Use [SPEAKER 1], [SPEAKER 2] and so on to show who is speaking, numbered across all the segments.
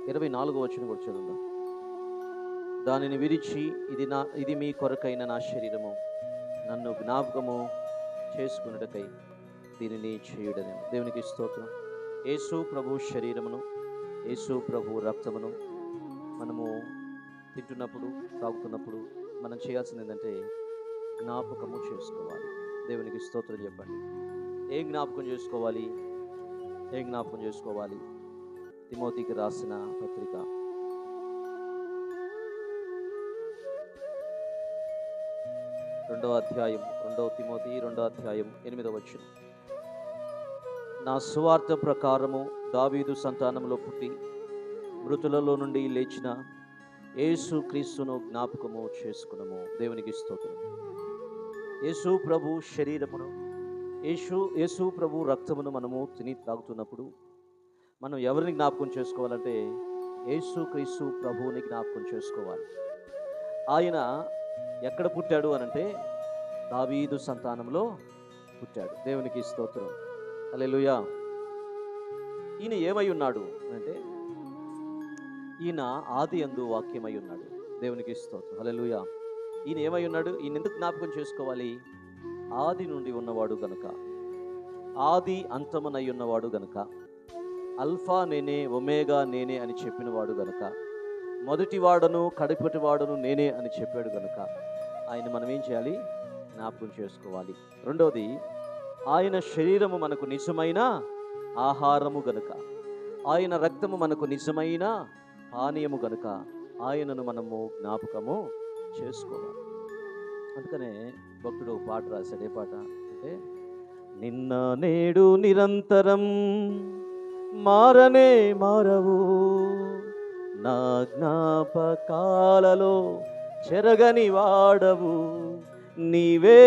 [SPEAKER 1] 24వ వచనం కూడా చదువుదాం. దానిని విరిచి, ఇది మీ కొరకైన నా శరీరము, నన్ను జ్ఞాపకము చేసుకున్నటకై దీనిని చేయుడని. దేవునికి స్తోత్రం. యేసు ప్రభు శరీరమును, యేసు ప్రభు రక్తమును మనము తింటున్నప్పుడు, తాగుతున్నప్పుడు మనం చేయాల్సింది ఏంటంటే జ్ఞాపకము చేసుకోవాలి. దేవునికి స్తోత్రం చెప్పండి. ఏం జ్ఞాపకం చేసుకోవాలి? ఏం జ్ఞాపకం చేసుకోవాలి? తిమోతికి రాసిన పత్రిక 2వ అధ్యాయం, 2వ తిమోతి 2వ అధ్యాయం 8వ వచనం. నా సువార్త ప్రకారము దావీదు సంతానంలో పుట్టి మృతులలో నుండి లేచిన యేసు క్రీస్తును జ్ఞాపకము చేసుకునము. దేవునికి స్తోత్రం. యేసు ప్రభు శరీరమును, యేసు ప్రభు రక్తమును మనము తిని తాగుతున్నప్పుడు మనం ఎవరిని జ్ఞాపకం చేసుకోవాలంటే యేసు క్రీస్తు ప్రభువుని జ్ఞాపకం చేసుకోవాలి. ఆయన ఎక్కడ పుట్టాడు అనంటే దావీదు సంతానంలో పుట్టాడు. దేవునికి స్తోత్రం. హల్లెలూయా. ఈయన ఏమై ఉన్నాడు అంటే ఈయన ఆది యందు వాక్యమై ఉన్నాడు. దేవునికి స్తోత్రం. హల్లెలూయా. ఈయన ఏమై ఉన్నాడు? ఈయన ఎందుకు జ్ఞాపకం చేసుకోవాలి? ఆది నుండి ఉన్నవాడు గనుక, ఆది అంతమునై ఉన్నవాడు గనుక, అల్ఫా నేనే, ఒమేగా నేనే అని చెప్పినవాడు గనుక, మొదటివాడను కడపటివాడను నేనే అని చెప్పాడు గనుక ఆయన మనం ఏం చేయాలి? జ్ఞాపకం చేసుకోవాలి. రెండవది, ఆయన శరీరము మనకు నిజమైన ఆహారము గనుక, ఆయన రక్తము మనకు నిజమైన పానీయము గనుక ఆయనను మనము జ్ఞాపకము చేసుకోవాలి. అందుకనే భక్తుడు పాట రాశాడు. ఏ పాట అంటే, నిన్న నేడు నిరంతరం మారనే మారవు, నా జ్ఞాపకాలలో చెరగని వాడవు, నీవే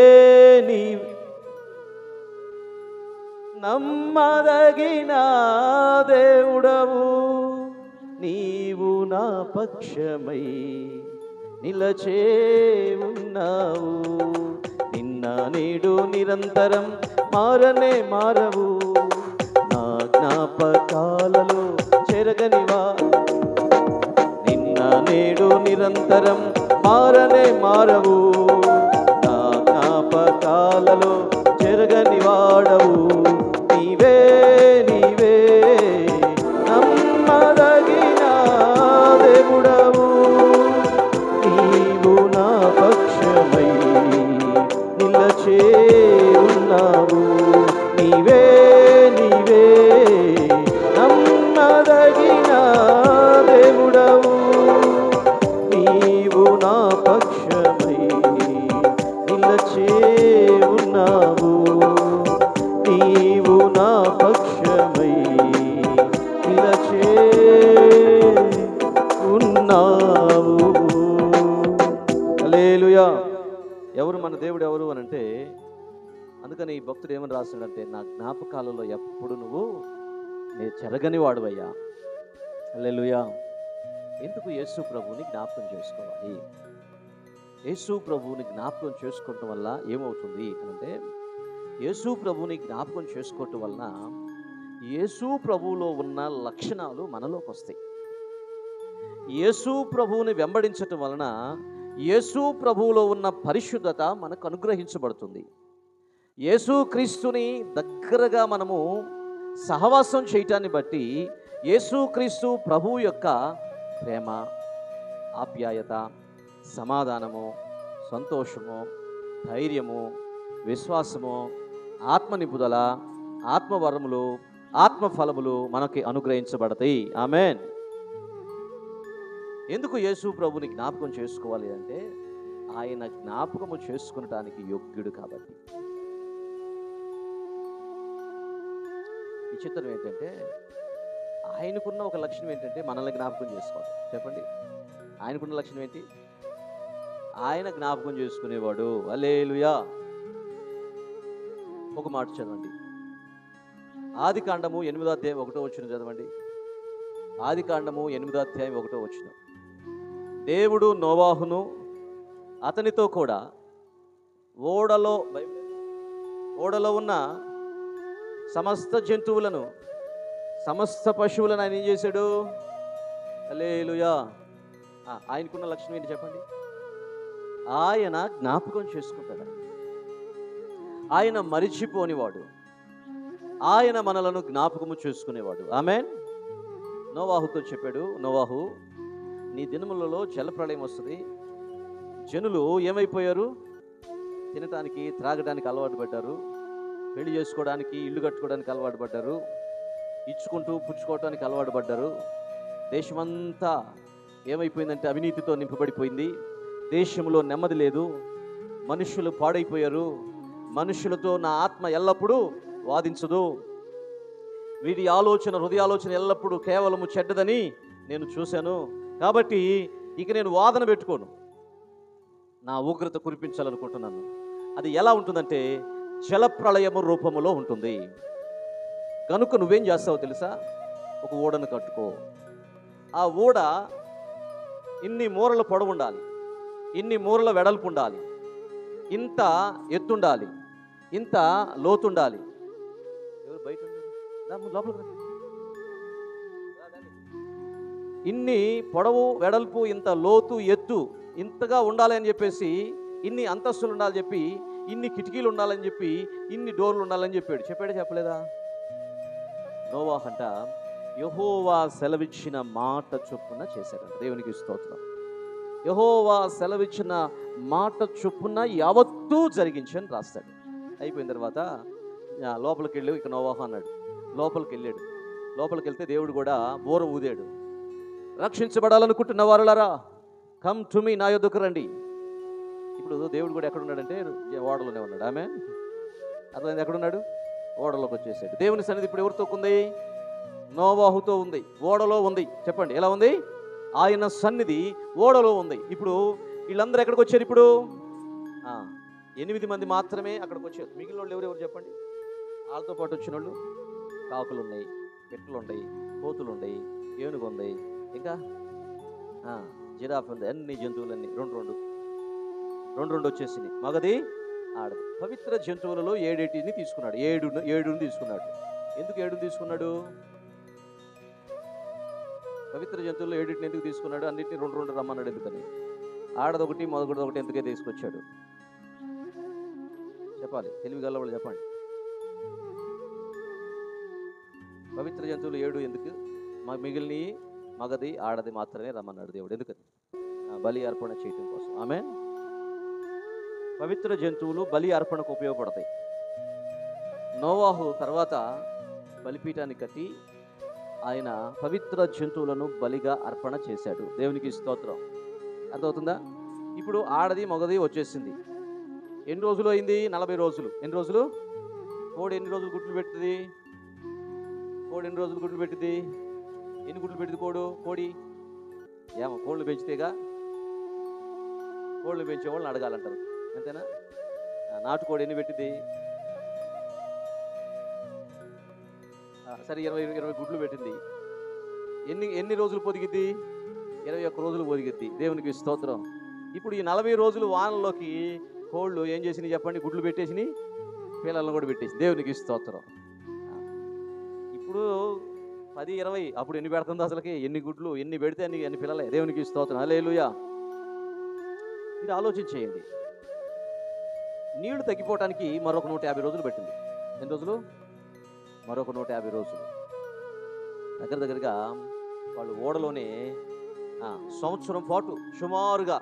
[SPEAKER 1] నమ్మదగిన దేవుడవు, నీవు నా పక్షమై నిలచే ఉన్నావు. నిన్న నేడు నిరంతరం మారనే మారవు, నా జ్ఞాపకాలలో చెరగనివా. నిన్న నేడు నిరంతరం మారనే మారవు, నా జ్ఞాపకాలలో చెరగని వాడవు, నీవే నమ్మదగిన దేవుడవు, నీవు నా పక్షమై నిలచే ఉన్నావు. నీవే నమ్మదగిన దేవుడవు, నీవు నా పక్షమై నిలచే ఉన్నావు. నీవు నా పక్షమై నిలచే ఉన్నావు. హల్లెలూయా. ఎవరు మన దేవుడు ఎవరు అని అంటే, అందుకని ఈ భక్తుడు ఏమని రాస్తాడంటే, నా జ్ఞాపకాలలో ఎప్పుడు నువ్వు నే చెరగని వాడువయ్యా. హల్లెలూయా. ఎందుకు యేసు ప్రభువుని జ్ఞాపకం చేసుకోవాలి? యేసు ప్రభువుని జ్ఞాపకం చేసుకోవటం వల్ల ఏమవుతుంది అంటే, యేసు ప్రభువుని జ్ఞాపకం చేసుకోవటం వలన యేసు ప్రభువులో ఉన్న లక్షణాలు మనలోకి వస్తాయి. యేసు ప్రభువుని వెంబడించటం వలన యేసు ప్రభువులో ఉన్న పరిశుద్ధత మనకు అనుగ్రహించబడుతుంది. యేసు క్రీస్తుని దగ్గరగా మనము సహవాసం చేయటాన్ని బట్టి యేసు క్రీస్తు ప్రభువు యొక్క ప్రేమ, ఆప్యాయత, సమాధానము, సంతోషము, ధైర్యము, విశ్వాసము, ఆత్మనిపుదల, ఆత్మవరములు, ఆత్మఫలములు మనకి అనుగ్రహించబడతాయి. ఆమేన్. ఎందుకు యేసు ప్రభుని జ్ఞాపకం చేసుకోవాలి అంటే, ఆయన జ్ఞాపకము చేసుకునటానికి యోగ్యుడు కాబట్టి. విచిత్రం ఏంటంటే, ఆయనకున్న ఒక లక్షణం ఏంటంటే మనల్ని జ్ఞాపకం చేసుకోవాలి. చెప్పండి, ఆయనకున్న లక్షణం ఏంటి? ఆయన జ్ఞాపకం చేసుకునేవాడు. హల్లెలూయా. ఒక మాట చదవండి. ఆదికాండము 8వ అధ్యాయం 1వ వచనం చదవండి. ఆదికాండము 8వ అధ్యాయం 1వ వచనం. దేవుడు నోవాహును అతనితో కూడా ఓడలో ఉన్న సమస్త జంతువులను, సమస్త పశువులను ఆయన ఏం చేశాడు? హల్లెలూయా. ఆయనకున్న లక్షణం ఏంటి చెప్పండి? ఆయన జ్ఞాపకం చేసుకుంటాడు. ఆయన మరిచిపోనివాడు. ఆయన మనలను జ్ఞాపకము చేసుకునేవాడు. ఆమేన్. నోవాహుతో చెప్పాడు, నోవాహు, నీ దినములలో జలప్రళయం వస్తుంది. జనులు ఏమైపోయారు? తినటానికి త్రాగడానికి అలవాటు పడ్డారు, పెళ్లి చేసుకోవడానికి ఇల్లు కట్టుకోవడానికి అలవాటు పడ్డారు, ఇచ్చుకుంటూ పుచ్చుకోవడానికి అలవాటు పడ్డారు. దేశమంతా ఏమైపోయిందంటే అవినీతితో నింపబడిపోయింది. దేశంలో నెమ్మది లేదు. మనుషులు పాడైపోయారు. మనుషులతో నా ఆత్మ ఎల్లప్పుడూ వాదించదు. వీరి ఆలోచన, హృదయాలోచన ఎల్లప్పుడూ కేవలము చెడ్డదని నేను చూశాను. కాబట్టి ఇక నేను వాదన పెట్టుకోను, నా ఉగ్రత కురిపించాలనుకుంటున్నాను. అది ఎలా ఉంటుందంటే జలప్రళయము రూపములో ఉంటుంది. కనుక నువ్వేం చేస్తావో తెలుసా? ఒక ఓడను కట్టుకో. ఆ ఓడ ఇన్ని మూరల పొడవు ఉండాలి, ఇన్ని మూరల వెడల్పు ఉండాలి, ఇంత ఎత్తుండాలి, ఇంత లోతుండాలి. ఎవరు బయట లోపలికి? ఇన్ని పొడవు వెడల్పు, ఇంత లోతు ఎత్తు, ఇంతగా ఉండాలి అని చెప్పేసి, ఇన్ని అంతస్తులు ఉండాలని చెప్పి, ఇన్ని కిటికీలు ఉండాలని చెప్పి, ఇన్ని డోర్లు ఉండాలని చెప్పాడా చెప్పలేదా? నోవాహు అంట యెహోవా సెలవిచ్చిన మాట చొప్పున చేశాడంట. దేవునికి స్తోత్రం. యెహోవా సెలవిచ్చిన మాట చొప్పున యావత్తూ జరిగించని రాస్తాడు. అయిపోయిన తర్వాత లోపలికి వెళ్ళి ఇక నోవాహు అన్నాడు. లోపలికి వెళ్ళాడు. లోపలికి వెళ్తే దేవుడు కూడా బోర ఊదాడు. రక్షించబడాలనుకుంటున్న వారులారా కమ్ టు మీ, నా యొద్దకు రండి. ఇప్పుడు దేవుడు కూడా ఎక్కడున్నాడంటే ఓడలోనే ఉన్నాడు. ఆమె అర్థమైంది? ఎక్కడున్నాడు? ఓడలోకి వచ్చేసాడు. దేవుని సన్నిధి ఇప్పుడు ఎవరితో ఉంది? నోవాహుతో ఉంది, ఓడలో ఉంది. చెప్పండి, ఎలా ఉంది? ఆయన సన్నిధి ఓడలో ఉంది. ఇప్పుడు వీళ్ళందరూ ఎక్కడికి వచ్చారు? ఇప్పుడు 8 మంది మాత్రమే అక్కడికి వచ్చారు. మిగిలిన వాళ్ళు ఎవరెవరు చెప్పండి? వాళ్ళతో పాటు వచ్చిన వాళ్ళు కాకులు ఉన్నాయి, పిట్టలు ఉన్నాయి, కోతులు ఉన్నాయి, ఏనుగు ఉంది, ఇంకా జిరాఫ్ ఉంది. అన్ని జంతువులన్నీ రెండు వచ్చేసింది. మగది ఆడది. పవిత్ర జంతువులలో 7 తీసుకున్నాడు. 7 తీసుకున్నాడు. ఎందుకు 7 తీసుకున్నాడు? పవిత్ర జంతువుల్లో 7 ఎందుకు తీసుకున్నాడు? అన్నింటినీ 2 రమ్మన్నాడు. ఎందుకని? ఆడదొకటి మొదటిదొకటి ఎందుకే తీసుకొచ్చాడు? చెప్పాలి, తెలివి గల వాళ్ళు చెప్పండి. పవిత్ర జంతువులు 7 ఎందుకు? మిగిలిన మగది ఆడది మాత్రమే రమ్మన్నాడు దేవుడు. ఎందుకని? బలి అర్పణ చేయటం కోసం. ఆమేన్. పవిత్ర జంతువులు బలి అర్పణకు ఉపయోగపడతాయి. నోవాహు తర్వాత బలిపీఠాన్ని కట్టి ఆయన పవిత్ర జంతువులను బలిగా అర్పణ చేశాడు. దేవునికి స్తోత్రం. అర్థమవుతుందా? ఇప్పుడు ఆడది మగది వచ్చేసింది. ఎన్ని రోజులు అయింది? 40 రోజులు. ఎన్ని రోజులు? కోడి ఎన్ని రోజులు గుడ్లు పెట్టింది? కోడి ఎన్ని రోజులు గుడ్లు పెట్టింది? ఎన్ని గుడ్లు పెట్టింది కోడి? ఏమో కోళ్ళు పెంచితేగా. కోళ్ళు పెంచే వాళ్ళని అడగాలంటారు, అంతేనా? నాటుకోడి ఎన్ని పెట్టింది? సరే 20 గుడ్లు పెట్టింది. ఎన్ని రోజులు పొదిగిద్ది? 21 రోజులు పొదిగిద్ది. దేవునికి స్తోత్రం. ఇప్పుడు ఈ 40 రోజులు వానలోకి కోళ్ళు ఏం చేసినాయి చెప్పండి? గుడ్లు పెట్టేసినాయి, పిల్లలను కూడా పెట్టేసి. దేవునికి స్తోత్రం. ఇప్పుడు 10, 20 అప్పుడు ఎన్ని పెడుతుంది? అసలుకి ఎన్ని గుడ్లు ఎన్ని పెడితే అన్ని పిల్లలే. దేవునికి స్తోత్రం. హల్లెలూయా. మీరు ఆలోచించేయండి. నీళ్లు తగ్గిపోవటానికి మరొక 150 రోజులు పెట్టింది. ఎన్ని రోజులు? మరొక 150 రోజులు. దగ్గరగా వాళ్ళు ఓడలోనే సంవత్సరం పాటు, సుమారుగా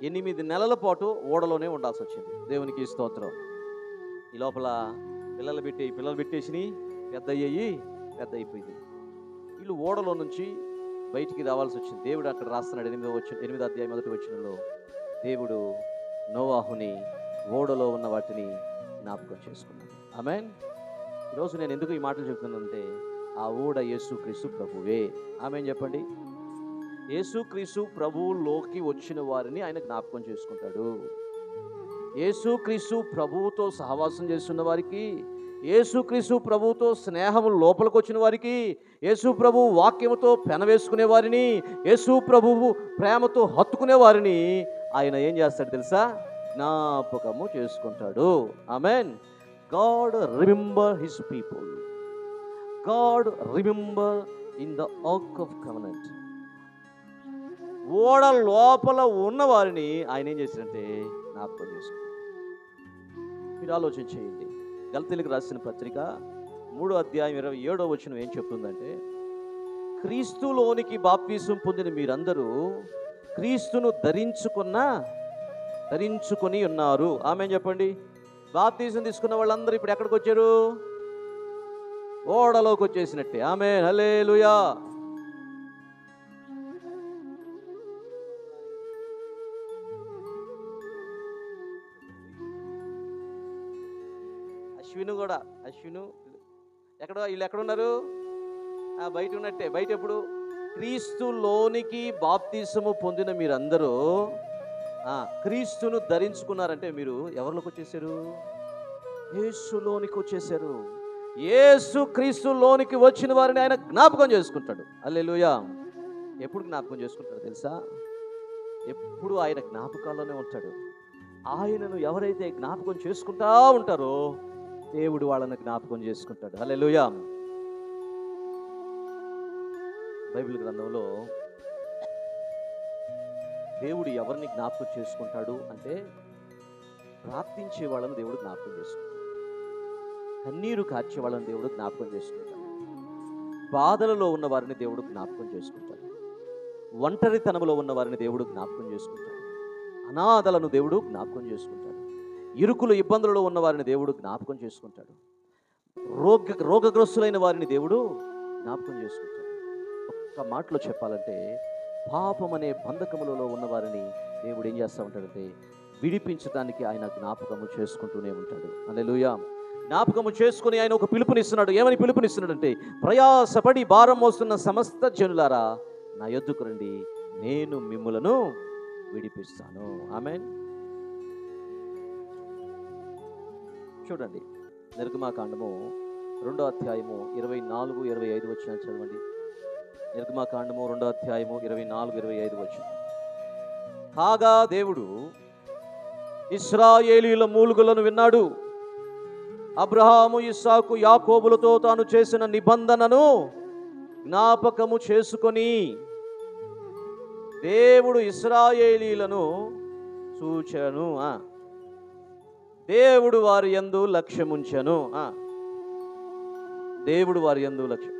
[SPEAKER 1] 8 నెలల పాటు ఓడలోనే ఉండాల్సి వచ్చింది. దేవునికి స్తోత్రం. ఈ లోపల పిల్లలు పెట్టేసి పెద్ద అయిపోయింది. వీళ్ళు ఓడలో నుంచి బయటికి రావాల్సి వచ్చింది. దేవుడు అక్కడ రాస్తున్నాడు. 8వ అధ్యాయం 1వ వచనంలో దేవుడు నోవాహుని ఓడలో ఉన్న వాటిని జ్ఞాపకం చేసుకున్నాడు. ఆమేన్. ఈరోజు నేను ఎందుకు ఈ మాటలు చెప్తున్నానంటే ఆ ఓడ యేసుక్రీస్తు ప్రభువే. ఆమేన్ చెప్పండి. యేసుక్రీస్తు ప్రభువులోకి వచ్చిన వారిని ఆయన జ్ఞాపకం చేసుకుంటాడు. యేసుక్రీస్తు ప్రభువుతో సహవాసం చేస్తున్న వారికి, యేసుక్రీస్తు ప్రభువుతో స్నేహం లోపలికి వచ్చిన వారికి, యేసు ప్రభువు వాక్యముతో పెనవేసుకునే వారిని, యేసు ప్రభువు ప్రేమతో హత్తుకునే వారిని ఆయన ఏం చేస్తాడు తెలుసా? జ్ఞాపకము చేసుకుంటాడు. ఆమేన్. God remember his people. God remember in the arc of covenant. ఓడ లోపల ఉన్న వారిని ఆయన ఏం చేశారంటే జ్ఞాపకం చేసుకున్నారు. మీరు ఆలోచన చేయండి. గలతీయులకు రాసిన పత్రిక 3:27 ఏం చెప్తుందంటే, క్రీస్తులోనికి బాప్తిసం పొందిన మీరందరూ క్రీస్తును ధరించుకొని ఉన్నారు. ఆమేన్ చెప్పండి. బాప్తిసం తీసుకున్న వాళ్ళందరూ ఇప్పుడు ఎక్కడికి వచ్చారు? ఓడలోకి వచ్చేసినట్టే. ఆమేన్, హల్లెలూయా. అశ్విను వీళ్ళు ఎక్కడున్నారు? బయట ఉన్నట్టే. బయట ఎప్పుడు? క్రీస్తులోనికి బాప్తిసము పొందిన మీరందరూ క్రీస్తును ధరించుకున్నారంటే మీరు ఎవరిలోకి వచ్చేసారు? యేసులోనికి వచ్చేసారు. యేసు క్రీస్తులోనికి వచ్చిన వారిని ఆయన జ్ఞాపకం చేసుకుంటాడు. హల్లెలూయా. ఎప్పుడు జ్ఞాపకం చేసుకుంటాడు తెలుసా? ఎప్పుడు ఆయన జ్ఞాపకాల్లోనే ఉంటాడు. ఆయనను ఎవరైతే జ్ఞాపకం చేసుకుంటా ఉంటారో దేవుడు వాళ్ళని జ్ఞాపకం చేసుకుంటాడు. హల్లెలూయా. బైబిల్ గ్రంథంలో దేవుడు ఎవరిని జ్ఞాపకం చేసుకుంటాడు అంటే, ప్రార్థించే వాళ్ళని దేవుడు జ్ఞాపకం చేసుకుంటాడు. కన్నీరు కార్చే వాళ్ళని దేవుడు జ్ఞాపకం చేసుకుంటాడు. బాధలలో ఉన్న వారిని దేవుడు జ్ఞాపకం చేసుకుంటాడు. ఒంటరితనంలో ఉన్న వారిని దేవుడు జ్ఞాపకం చేసుకుంటాడు. అనాథలను దేవుడు జ్ఞాపకం చేసుకుంటాడు. ఇరుకులు ఇబ్బందులలో ఉన్న వారిని దేవుడు జ్ఞాపకం చేసుకుంటాడు. రోగగ్రస్తులైన వారిని దేవుడు జ్ఞాపకం చేసుకుంటాడు. ఒక్క మాటలో చెప్పాలంటే, పాపం అనే బంధకములలో ఉన్న వారిని దేవుడు ఏం చేస్తూ ఉంటాడంటే విడిపించడానికి ఆయన జ్ఞాపకము చేసుకుంటూనే ఉంటాడు. హల్లెలూయా. జ్ఞాపకము చేసుకుని ఆయన ఒక పిలుపునిస్తున్నాడు. ఏమని పిలుపునిస్తున్నాడంటే, ప్రయాసపడి భారం మోస్తున్న సమస్త జనులారా నా యొద్దకు రండి, నేను మిమ్ములను విడిపిస్తాను. ఆమేన్. చూడండి, నిర్గమాకాండము 2:24-25 చదవండి. నిర్గమాకాండము 2:24-25. కాగా దేవుడు ఇశ్రాయేలీయుల మూలుగులను విన్నాడు. అబ్రహాము, ఇస్సాకు, యాకోబులతో తాను చేసిన నిబంధనను జ్ఞాపకము చేసుకొని దేవుడు ఇశ్రాయేలీయులను చూచెను. దేవుడు వారి యందు లక్ష్యముంచెను. దేవుడు వారి యందు లక్ష్యం.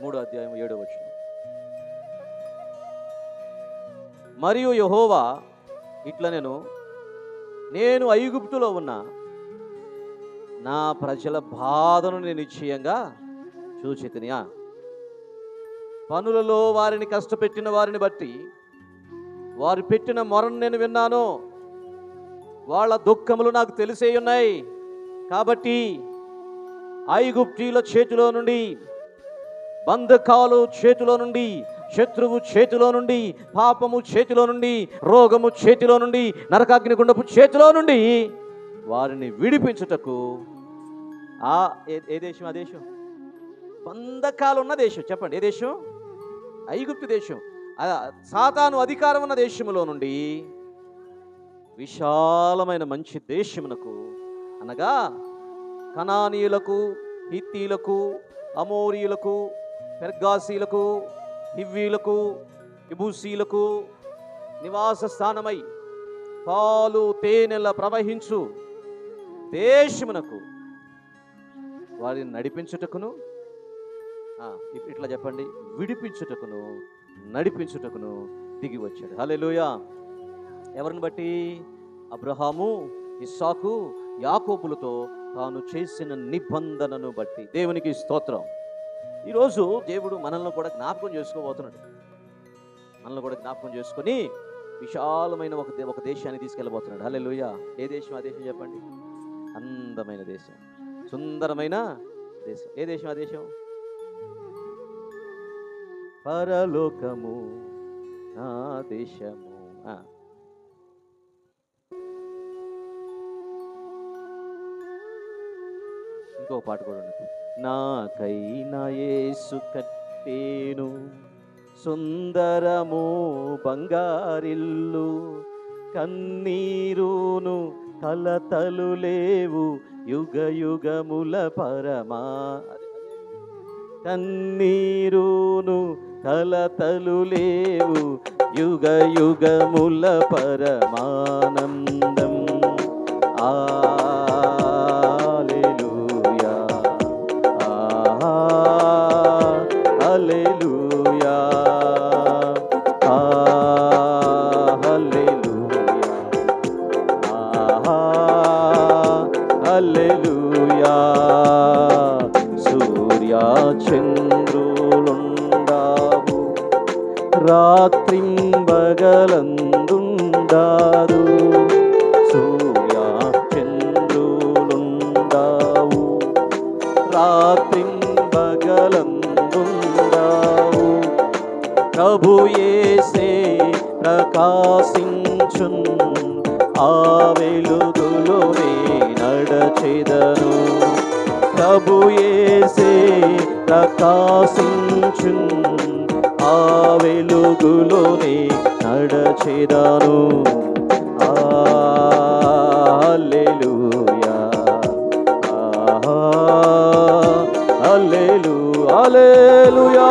[SPEAKER 1] 3:7. మరియు యెహోవా ఇట్లా నేను ఐగుప్తులో ఉన్న నా ప్రజల బాధను నేను నిశ్చయంగా చూచితిని. పనులలో వారిని కష్టపెట్టిన వారిని బట్టి వారు పెట్టిన మొరను నేను విన్నాను. వాళ్ళ దుఃఖములు నాకు తెలిసే ఉన్నాయి. కాబట్టి ఐగుప్తీయుల చేతిలో నుండి, బంధకాలు చేతిలో నుండి, శత్రువు చేతిలో నుండి, పాపము చేతిలో నుండి, రోగము చేతిలో నుండి, నరకాగ్నిగుండపు చేతిలో నుండి వారిని విడిపించుటకు ఏ దేశం? ఆ దేశం బంధకాలు ఉన్న దేశం. చెప్పండి, ఏ దేశం? ఐగుప్తు దేశం. సాతాను అధికారం ఉన్న దేశంలో నుండి విశాలమైన మంచి దేశమునకు, అనగా కనానీయులకు, హిత్తీలకు, అమోరీయులకు, పెర్గాసీలకు, హివ్వీలకు, యెబూసీలకు నివాస స్థానమై పాలు తేనెల ప్రవహించు దేశమునకు వారిని నడిపించుటకును, ఇట్లా చెప్పండి, విడిపించుటకును, నడిపించుటకును దిగి వచ్చాడు. హల్లెలూయా. ఎవరిని బట్టి? అబ్రహాము, ఇస్సాకు, యాకోబులతో తాను చేసిన నిబంధనను బట్టి. దేవునికి స్తోత్రం. ఈరోజు దేవుడు మనల్ని కూడా జ్ఞాపకం చేసుకోబోతున్నాడు. మనల్ని కూడా జ్ఞాపకం చేసుకొని విశాలమైన ఒక దేశాన్ని తీసుకెళ్ళబోతున్నాడు. హల్లెలూయా. ఏ దేశం? ఆ దేశం చెప్పండి. అందమైన దేశం, సుందరమైన దేశం. ఏ దేశం? ఆ దేశం పరలోకము నా దేశము. ఇంకో పాట కూడా ఉన్నది. నాకై నా యేసు కట్టేను సుందరము బంగారిల్లు, కన్నీరును కలతలు లేవు యుగ యుగముల పరమా. కన్నీరును కలతలు లేవు, యుగ యుగముల పరమానందం. హల్లెలూయా, హల్లెలూయా, హల్లెలూయా. సూర్య చంద్రులుండావు, రాత్రింబగలందుండారు. సూర్య చంద్రులుండావు, రాత్రింబగలందుండావు. ప్రభు యేసే ప్రకాశించున్, ఆ వెలుగులోనే నడచెదను. ప్రభు యేసే ప్రకాశించున్, ఆ వెలుగులోనే నడచెదను. హల్లెలూయా, హల్లెలూయా.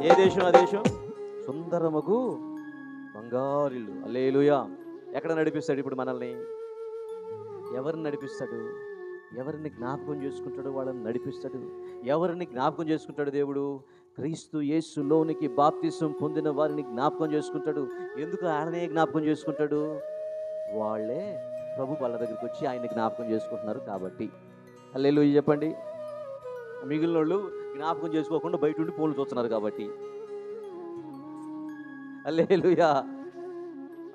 [SPEAKER 1] ఏ దేశం? ఆ దేశం సుందరముగు బంగారిల్లు. హల్లెలూయా. ఎక్కడ నడిపిస్తాడు ఇప్పుడు మనల్ని? ఎవరిని నడిపిస్తాడు? ఎవరిని జ్ఞాపకం చేసుకుంటాడు? వాళ్ళని నడిపిస్తాడు. ఎవరిని జ్ఞాపకం చేసుకుంటాడు దేవుడు? క్రీస్తు యేసులోనికి బాప్తిసం పొందిన వారిని జ్ఞాపకం చేసుకుంటాడు. ఎందుకు ఆయనే జ్ఞాపకం చేసుకుంటాడు? వాళ్ళే ప్రభు వాళ్ళ దగ్గరికి వచ్చి ఆయన్ని జ్ఞాపకం చేసుకుంటున్నారు కాబట్టి. హల్లెలూయా చెప్పండి. మిగిలిన వాళ్ళు జ్ఞాపకం చేసుకోకుండా బయట ఉండి ఫోన్లు చూస్తున్నారు కాబట్టి. హల్లెలూయా.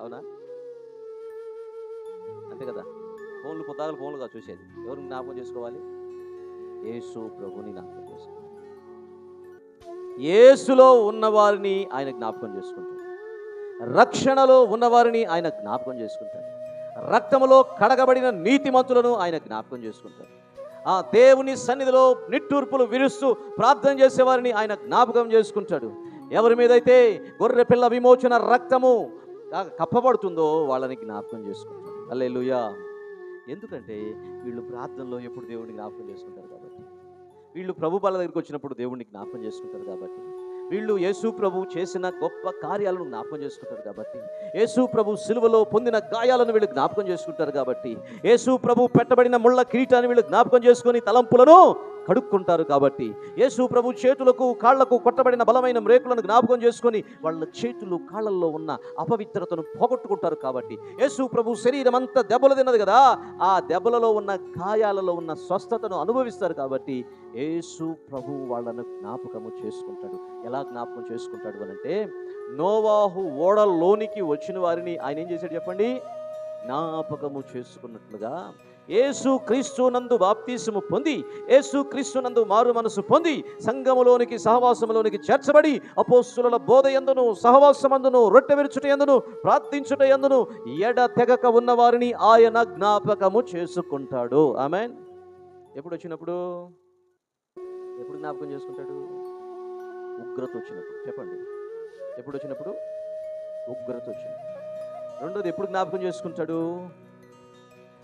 [SPEAKER 1] అవునా? అంతే కదా. ఫోన్లు కొత్తగా ఫోన్లుగా చూసేది. ఎవరిని జ్ఞాపకం చేసుకోవాలి? యేసు ప్రభుని జ్ఞాపకం చేసుకోవాలి. యేసులో ఉన్నవారిని ఆయన జ్ఞాపకం చేసుకుంటాడు. రక్షణలో ఉన్నవారిని ఆయన జ్ఞాపకం చేసుకుంటాడు. రక్తములో కడగబడిన నీతిమంతులను ఆయన జ్ఞాపకం చేసుకుంటాడు. ఆ దేవుని సన్నిధిలో నిట్టూర్పులు విరుస్తూ ప్రార్థన చేసేవారిని ఆయన జ్ఞాపకం చేసుకుంటాడు. ఎవరి మీదైతే గొర్రె పిల్ల విమోచన రక్తము కప్పబడుతుందో వాళ్ళని జ్ఞాపకం చేసుకుంటాడు. హల్లెలూయా. ఎందుకంటే వీళ్ళు ప్రార్థనలో ఎప్పుడు దేవుడిని జ్ఞాపకం చేసుకుంటారు కాబట్టి. వీళ్ళు ప్రభు బల దగ్గరికి వచ్చినప్పుడు దేవుడిని జ్ఞాపకం చేసుకుంటారు కాబట్టి. వీళ్ళు యేసు ప్రభు చేసిన గొప్ప కార్యాలను జ్ఞాపకం చేసుకుంటారు కాబట్టి. యేసు ప్రభు సిలువలో పొందిన గాయాలను వీళ్ళు జ్ఞాపకం చేసుకుంటారు కాబట్టి. యేసు ప్రభు పెట్టబడిన ముళ్ళ కిరీటాన్ని వీళ్ళు జ్ఞాపకం చేసుకొని తలంపులను కడుక్కుంటారు కాబట్టి. యేసు ప్రభు చేతులకు కాళ్లకు కొట్టబడిన బలమైన మ్రేకులను జ్ఞాపకం చేసుకొని వాళ్ళ చేతులు కాళ్ళల్లో ఉన్న అపవిత్రతను పోగొట్టుకుంటారు కాబట్టి. యేసు ప్రభు శరీరం అంతా దెబ్బలు తిన్నది కదా, ఆ దెబ్బలలో ఉన్న గాయాలలో ఉన్న స్వస్థతను అనుభవిస్తారు కాబట్టి యేసు ప్రభు వాళ్ళను జ్ఞాపకము చేసుకుంటాడు. ఎలా జ్ఞాపకం చేసుకుంటాడు అనంటే, నోవాహు ఓడలోనికి వచ్చిన వారిని ఆయన ఏం చేశాడు చెప్పండి? జ్ఞాపకము చేసుకున్నట్లుగా యేసు క్రీస్తు నందు బాప్తిసము పొంది, యేసు క్రీస్తు నందు మారు మనసు పొంది, సంఘములోనికి సహవాసములోనికి చేర్చబడి, అపోస్తుల బోధ యందును సహవాసమందును రొట్టె విరుచుట యందును ప్రార్థించుట యందును ఎడతెగక ఉన్న వారిని ఆయన జ్ఞాపకము చేసుకుంటాడు. ఆమేన్. ఎప్పుడు వచ్చినప్పుడు? ఎప్పుడు జ్ఞాపకం చేసుకుంటాడు? ఉగ్రత వచ్చినప్పుడు. చెప్పండి, ఎప్పుడు వచ్చినప్పుడు? ఉగ్రత వచ్చినప్పుడు. రెండోది ఎప్పుడు జ్ఞాపకం చేసుకుంటాడు?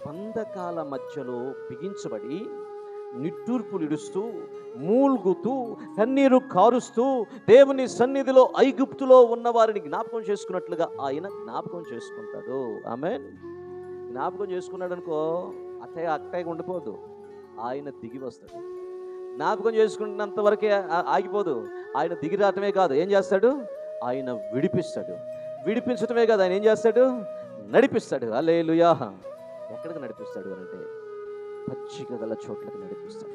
[SPEAKER 1] బంధకాల మధ్యలో బిగించబడి నిట్టూర్పులు ఇడుస్తూ మూల్గుతూ కన్నీరు కారుస్తూ దేవుని సన్నిధిలో ఐగుప్తులో ఉన్న వారిని జ్ఞాపకం చేసుకున్నట్లుగా ఆయన జ్ఞాపకం చేసుకుంటాడు. ఆమేన్. జ్ఞాపకం చేసుకున్నాడు అనుకో, అట్టగా ఉండిపోదు, ఆయన దిగి వస్తాడు. జ్ఞాపకం చేసుకున్నంత వరకే ఆగిపోదు, ఆయన దిగి రావటమే కాదు, ఏం చేస్తాడు? ఆయన విడిపిస్తాడు. విడిపించటమే కాదు, ఆయన ఏం చేస్తాడు? నడిపిస్తాడు. హల్లెలూయా. ఎక్కడికి నడిపిస్తాడు అంటే, పచ్చిక గల చోట్లకు నడిపిస్తాడు.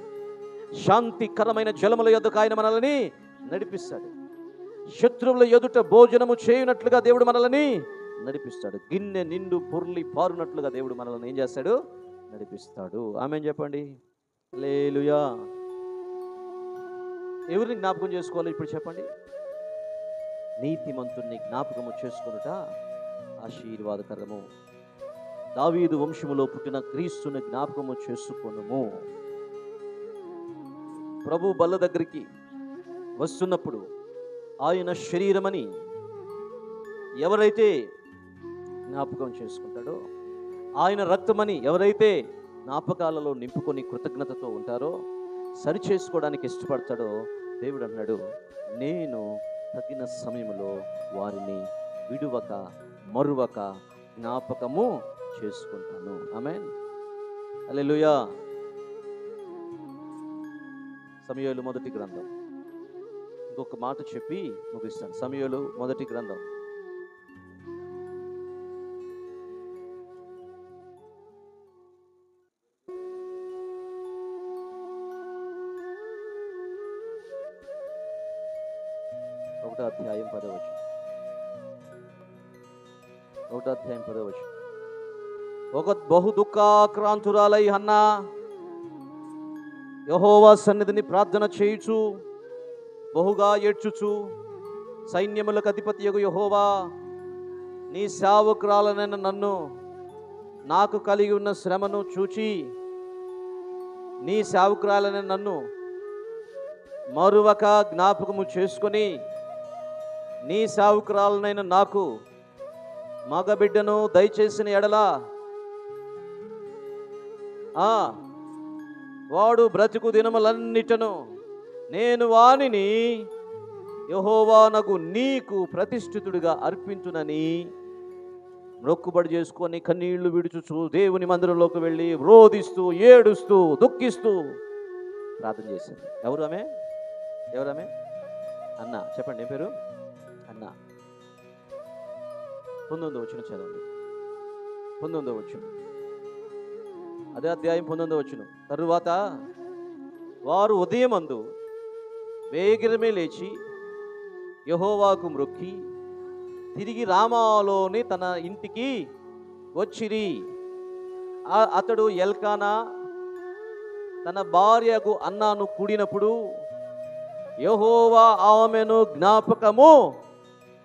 [SPEAKER 1] శాంతికరమైన జలముల యొద్దకు ఆయన మనల్ని నడిపిస్తాడు. శత్రువుల ఎదుట భోజనము చేయునట్లుగా దేవుడు మనల్ని నడిపిస్తాడు. గిన్నె నిండు పొర్లి పారునట్లుగా దేవుడు మనల్ని ఏం చేస్తాడు? నడిపిస్తాడు. ఆమేన్ చెప్పండి. హల్లెలూయా. ఎవరిని జ్ఞాపకం చేసుకోవాలి ఇప్పుడు చెప్పండి? నీతిమంతుణ్ణి జ్ఞాపకము చేసుకొనుట ఆశీర్వాదకరము. దావీదు వంశములో పుట్టిన క్రీస్తుని జ్ఞాపకము చేసుకొనుము. ప్రభు బల్ల దగ్గరికి వస్తున్నప్పుడు ఆయన శరీరమని ఎవరైతే జ్ఞాపకం చేసుకుంటాడో, ఆయన రక్తమని ఎవరైతే జ్ఞాపకాలలో నింపుకొని కృతజ్ఞతతో ఉంటారో, సరిచేసుకోవడానికి ఇష్టపడతాడో, దేవుడు అన్నాడు, నేను తగిన సమయంలో వారిని విడువక మరువక జ్ఞాపకము చేసుకుంటాను. ఆమేన్. హల్లెలూయా. సమూయేలు మొదటి గ్రంథం, ఇంకొక మాట చెప్పి ముగిస్తాను. సమూయేలు మొదటి గ్రంథం 1వ అధ్యాయం 10వ వచనం. 1వ అధ్యాయం 10వ వచనం. ఒక బహు దుఃఖాక్రాంతురాలై హన్నా యెహోవా సన్నిధిని ప్రార్థన చేయుచు బహుగా ఏడ్చుచు, సైన్యములకు అధిపతియగు యెహోవా, నీ సేవకురాలనైన నన్ను నాకు కలిగి ఉన్న శ్రమను చూచి, నీ సేవకురాలనైన నన్ను మరువక జ్ఞాపకము చేసుకొని, నీ సేవకురాలనైన నాకు మగబిడ్డను దయచేసిన ఎడల వాడు బ్రతుకు దినములన్నిటను నేను వానిని యెహోవానగు నీకు ప్రతిష్ఠితుడిగా అర్పించునని మొక్కుబడి చేసుకొని కన్నీళ్లు విడుచుచు దేవుని మందిరంలోకి వెళ్ళి రోదిస్తూ ఏడుస్తూ దుఃఖిస్తూ ప్రార్థన చేసింది. ఎవరు ఆమె? అన్న. చెప్పండి, ఏం పేరు? అన్న. 19వ వచనం చదవండి. 19వ వచనం, అదే అధ్యాయం 19వ వచనం. తరువాత వారు ఉదయమందు వేగిరమే లేచి యెహోవాకు మ్రొక్కి తిరిగి రామాలోని తన ఇంటికి వచ్చిరి. అతడు ఎల్కానా తన భార్యకు అన్నాను కూడినప్పుడు యెహోవా ఆమెను జ్ఞాపకము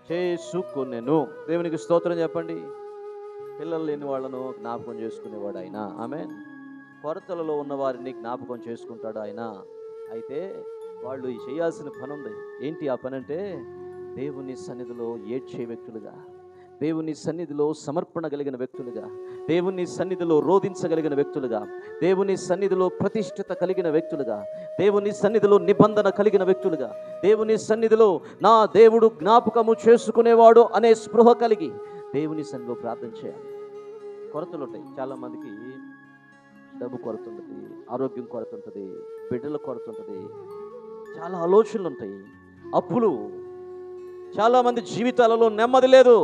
[SPEAKER 1] చేసుకొనెను. దేవునికి స్తోత్రం చెప్పండి. పిల్లలు లేని వాళ్ళను జ్ఞాపకం చేసుకునేవాడు ఆయన. ఆమేన్. కొరతలలో ఉన్న వారిని జ్ఞాపకం చేసుకుంటాడు ఆయన. అయితే వాళ్ళు చేయాల్సిన పని ఉంది. ఏంటి ఆ పని అంటే, దేవుని సన్నిధిలో ఏడ్చే వ్యక్తులుగా, దేవుని సన్నిధిలో సమర్పణ కలిగిన వ్యక్తులుగా, దేవుని సన్నిధిలో రోధించగలిగిన వ్యక్తులుగా, దేవుని సన్నిధిలో ప్రతిష్ఠిత కలిగిన వ్యక్తులుగా, దేవుని సన్నిధిలో నిబంధన కలిగిన వ్యక్తులుగా, దేవుని సన్నిధిలో నా దేవుడు జ్ఞాపకము చేసుకునేవాడు అనే స్పృహ కలిగి దేవుని సన్నిధిలో ప్రార్థన చేయాలి. కొరతలు ఉంటాయి. చాలామందికి డబ్బు కొరత ఉంటుంది, ఆరోగ్యం కొరత ఉంటుంది, బిడ్డల కొరత ఉంటుంది, చాలా ఆలోచనలు ఉంటాయి, అప్పులు, చాలామంది జీవితాలలో నెమ్మది లేదు,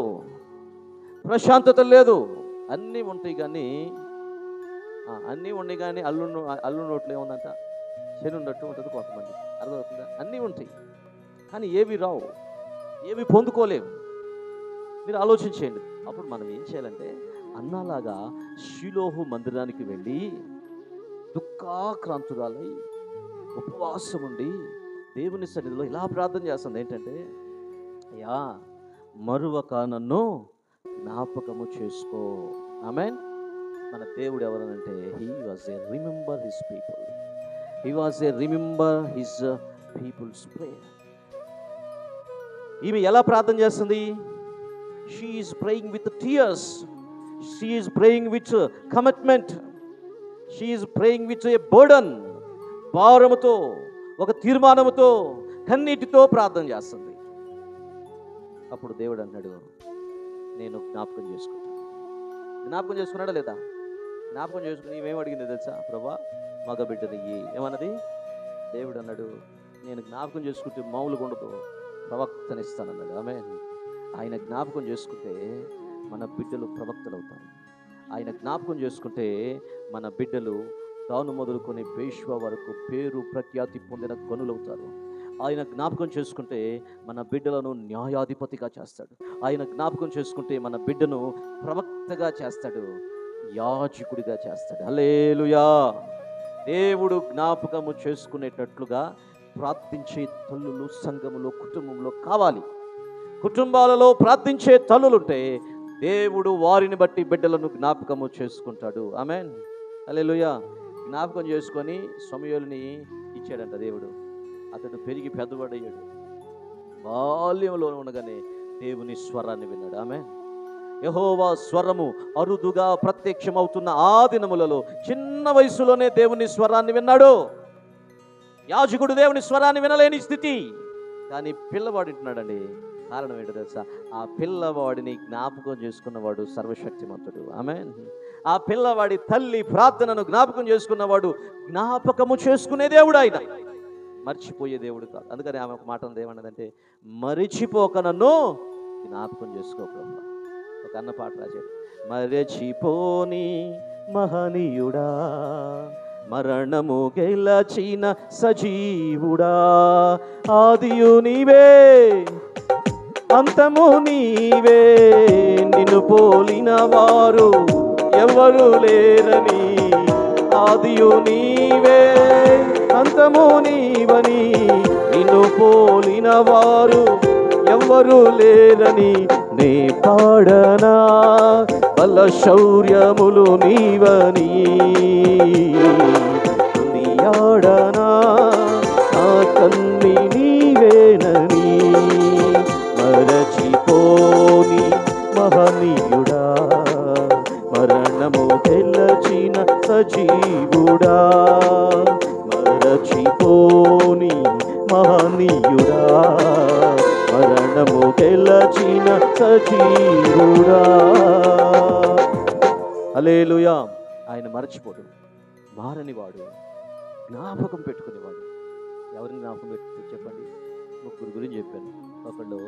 [SPEAKER 1] ప్రశాంతత లేదు. అన్నీ ఉంటాయి కానీ అల్లు నోట్లు ఏముందంట, శని ఉన్నట్టు ఉంటుంది కొంతమంది. అర్థమవుతుందా? అన్నీ ఉంటాయి కానీ ఏవి రావు, ఏవి పొందుకోలేవు. మీరు ఆలోచించేయండి. అప్పుడు మనం ఏం చేయాలంటే, అన్నలాగా షిలోహు మందిరానికి వెళ్ళి దుఃఖాక్రాంతురాలై ఉపవాసం ఉండి దేవుని సన్నిధిలో ఇలా ప్రార్థన చేస్తుంది. ఏంటంటే, అయ్యా మరువక నన్ను జ్ఞాపకము చేసుకో. ఆమేన్. మన దేవుడు ఎవరనంటే, he was a remember his people. He was a remember his people's prayer. ఈమె ఎలా ప్రార్థన చేస్తుంది? She is praying with tears, she is praying with commitment, she is praying with a burden. భారముతో, ఒక తీర్మానముతో, కన్నీటితో ప్రార్థన చేస్తుంది. అప్పుడు దేవుడు అన్నాడు, నేను జ్ఞాపకం చేసుకుంటాను. జ్ఞాపకం చేసుకున్నాడా లేదా? జ్ఞాపకం చేసుకుని ఏమేమి అడిగింది తెలుసా? ప్రభా మగ బిడ్డనియ్యి. ఏమన్నది? దేవుడు అన్నాడు, నేను జ్ఞాపకం చేసుకుంటే మామూలుగా ఉండదు, ప్రవక్తనిస్తానన్నాడు. ఆమె ఆయన జ్ఞాపకం చేసుకుంటే మన బిడ్డలు ప్రవక్తలు అవుతారు. ఆయన జ్ఞాపకం చేసుకుంటే మన బిడ్డలు తాను మొదలుకొని పేష్వా వరకు పేరు ప్రఖ్యాతి పొందిన గనులవుతారు. ఆయన జ్ఞాపకం చేసుకుంటే మన బిడ్డలను న్యాయాధిపతిగా చేస్తాడు. ఆయన జ్ఞాపకం చేసుకుంటే మన బిడ్డను ప్రవక్తగా చేస్తాడు, యాజకుడిగా చేస్తాడు. హల్లెలూయా. దేవుడు జ్ఞాపకము చేసుకునేటట్లుగా ప్రార్థించే తల్లులు సంఘములో, కుటుంబంలో కావాలి. కుటుంబాలలో ప్రార్థించే తల్లులుంటే దేవుడు వారిని బట్టి బిడ్డలను జ్ఞాపకము చేసుకుంటాడు. ఆమేన్. హల్లెలూయా. జ్ఞాపకం చేసుకొని సమూయేలుని ఇచ్చాడంట దేవుడు. అతడు పెరిగి పెద్దవాడయ్యాడు. బాల్యంలో ఉండగానే దేవుని స్వరాన్ని విన్నాడు. ఆమేన్. యెహోవా స్వరము అరుదుగా ప్రత్యక్షమవుతున్న ఆ దినములలో చిన్న వయసులోనే దేవుని స్వరాన్ని విన్నాడు. యాజకుడు దేవుని స్వరాన్ని వినలేని స్థితి, కానీ పిల్లవాడు వింటున్నాడండి. కారణం ఏంటో తెలుసా? ఆ పిల్లవాడిని జ్ఞాపకం చేసుకున్నవాడు సర్వశక్తిమంతుడు. ఆమేన్. ఆ పిల్లవాడి తల్లి ప్రార్థనను జ్ఞాపకం చేసుకున్నవాడు జ్ఞాపకము చేసుకునే దేవుడు, ఆయన మర్చిపోయే దేవుడు కాదు. అందుకని ఆమె ఒక మాట ఏమన్నదంటే, మరిచిపోక నన్ను జ్ఞాపకం చేసుకో ప్రభు. ఒక అన్న పాట రాశాడు, మరచిపోని మహనీయుడా, మరణము గెలచిన సజీవుడా, ఆదియు నీవే అంతము నీవే, నిన్ను పోలిన వారు ఎవరు లేరని, ఆదియు నీవే అంతము నీవని, నిన్ను పోలిన వారు ఎవరు లేరని, నే పాడనా బల శౌర్యములు నీవని, కొనియాడనా నా కన్ని నీవేనని, మరచిపోని మహనీయుడా, మరణము గెలచిన సజీవుడా, మరచిపోని మహనీయుడా, మరణము గెలచిన సజీవుడా. హల్లెలూయా. ఆయన మరచిపోడు, మారనివాడు, జ్ఞాపకం పెట్టుకునేవాడు. ఎవరిని జ్ఞాపకం పెట్టుకుని చెప్పండి? ముగ్గురు గురించి చెప్పాను. ఒకళ్ళు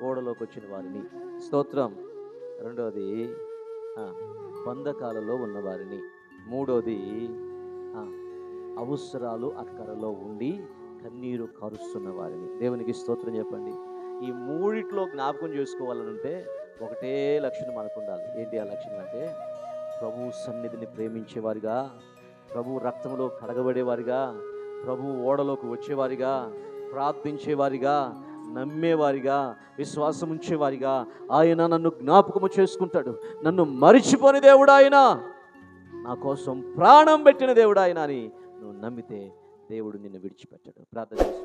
[SPEAKER 1] ఓడలోకి వచ్చిన వారిని, స్తోత్రం. రెండోది బంధకాలలో ఉన్నవారిని. మూడోది అవసరాలు అక్కరలో ఉండి కన్నీరు కారుస్తున్న వారిని. దేవునికి స్తోత్రం చెప్పండి. ఈ మూడిట్లో జ్ఞాపకం చేసుకోవాలంటే ఒకటే లక్షణం మనకు ఉండాలి. ఏంటి ఆ లక్షణం అంటే, ప్రభు సన్నిధిని ప్రేమించేవారిగా, ప్రభు రక్తంలో కడగబడేవారిగా, ప్రభు ఓడలోకి వచ్చేవారిగా, ప్రార్థించేవారిగా, నమ్మేవారిగా, విశ్వాసం ఉంచేవారిగా. ఆయన నన్ను జ్ఞాపకము చేసుకుంటాడు, నన్ను మరిచిపోని దేవుడు ఆయన, నా కోసం ప్రాణం పెట్టిన దేవుడు ఆయన అని నువ్వు నమ్మితే దేవుడు నిన్ను విడిచిపెట్టాడు. ప్రార్థన చేసి